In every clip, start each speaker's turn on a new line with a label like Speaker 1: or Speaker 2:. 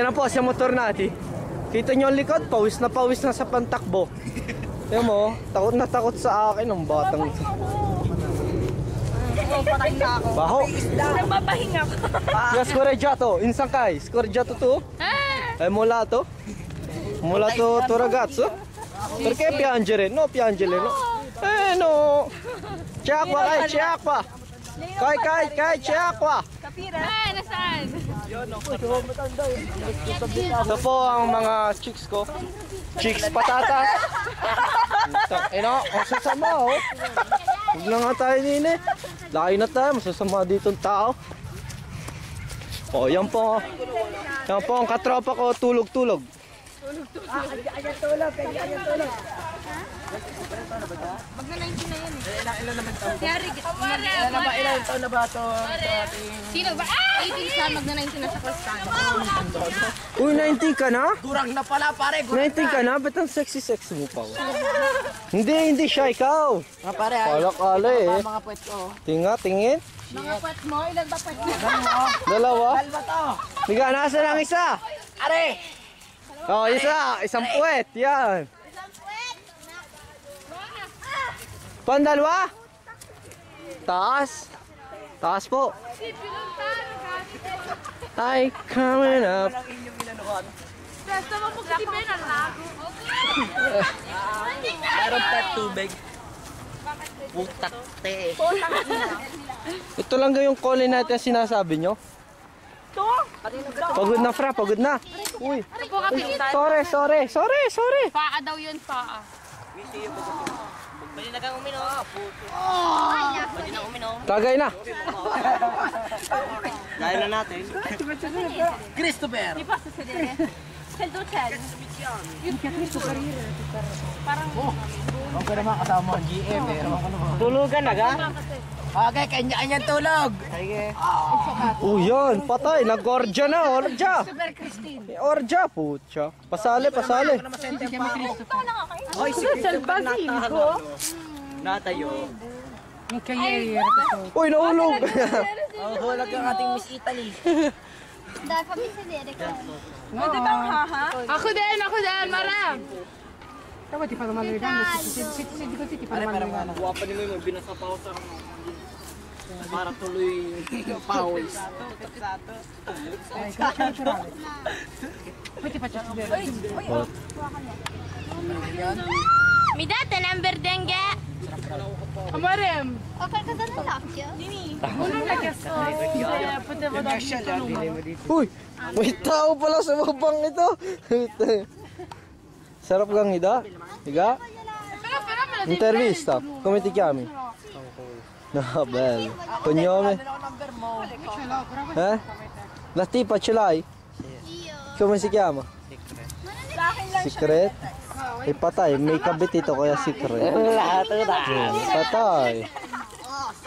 Speaker 1: Ayan na po sa motor natin. Kita nyo ang likod, pawis na sa pantakbo. Ayan mo, takot na takot sa akin ang batang.
Speaker 2: Patay na ako.
Speaker 1: Baho.
Speaker 2: Nagpapahinga ko.
Speaker 1: Scorreggiato, insang kai, scorreggiato tu? Mula to? Mula to ragazzo? Perché piangere? No, piangere, no? No. C'è acqua, c'è acqua. Kai, c'è acqua.
Speaker 2: Kapira? Nasaan?
Speaker 1: Ito po ang mga chicks ko. Chicks patatas. Ang sasama oh. Huwag na nga tayo din eh. Laki na tayo, masasama dito ang tao. Yan po. Yan po ang katropa ko, tulog-tulog.
Speaker 2: Ayan tulog. Magna-19 na yan eh. Ilan naman taon? Ilan taon na ba ito? Sino ba? 18 sa magna-19 na sa Kristano.
Speaker 1: Uy, 19 ka na?
Speaker 2: Durang na pala pare.
Speaker 1: 19 ka na? Ba't ang sexy mo pa? Hindi siya ikaw.
Speaker 2: Pare,
Speaker 1: Kala eh.
Speaker 2: mga puwet ko.
Speaker 1: Tingin.
Speaker 2: Mga puwet mo? Ilan ba puwet mo?
Speaker 1: Dalawa?
Speaker 2: Dalawa to.
Speaker 1: Higa, nasa lang isa?
Speaker 2: Are!
Speaker 1: Isang puwet. Yan. Pandalwa? Taas po. Hi, coming up.
Speaker 2: Meron pa tubig. Putak te.
Speaker 1: Ito lang yung calling natin sinasabi nyo. Pagod na fra, pagod na. Uy. Sorry.
Speaker 3: Paa daw yun, paa.
Speaker 2: Pwede na kang uminom. Pwede na uminom.
Speaker 1: Tagay na.
Speaker 2: Dahil na natin. Christopher.
Speaker 3: Di pa sa sedere. Sel Ducel. Parang...
Speaker 2: Okay naman kasama mo ang GM eh.
Speaker 1: Tulugan na ga?
Speaker 2: Okay, kanya-kanyang tulog.
Speaker 1: Yan, patay. Nag-orja na, orja.
Speaker 2: Super Christine.
Speaker 1: Orja, putya. Pasali.
Speaker 2: Oy, si Salvasico. Natayo.
Speaker 1: Uy, nahulog.
Speaker 2: Hulag ang ating Miss Italy.
Speaker 4: Dahil kami sa Derek.
Speaker 2: Pwede bang haha?
Speaker 3: Ako din, Mara.
Speaker 2: Pare, parang guwapa ni mo yung binasa pa ako sa para tuloy pawis.
Speaker 3: Mi date number dengue? Amarem.
Speaker 4: Okay ka doon lang siya?
Speaker 3: Unang nagkaso. Potevo daw dito.
Speaker 1: Uy, may tao pala sa babang ito. Sarap kang higa? Intervista. Come ti chiami? No, bello. Cognome? La tipa ce l'hai? Come si chiama? Secret? Patay, may kabit ito kaya secret. Patay.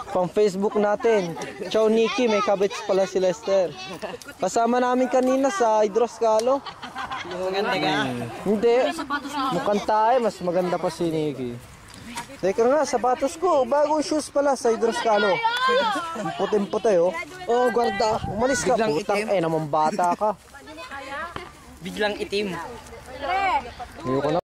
Speaker 1: Pang Facebook natin. Ciao Nikki, may kabit pala si Lester. Kasama namin kanina sa Hidroscalo.
Speaker 2: Maganda ka?
Speaker 1: Hindi. Mukhang tayo, mas maganda pa si Nikki. Teka nga, sapatos ko. Bagong shoes pala sa Hidroscalo. Puting-puti oh. Oh, guarda. Umalis ka. Putang naman bata ka.
Speaker 2: Biglang itim.
Speaker 1: Ayoko na.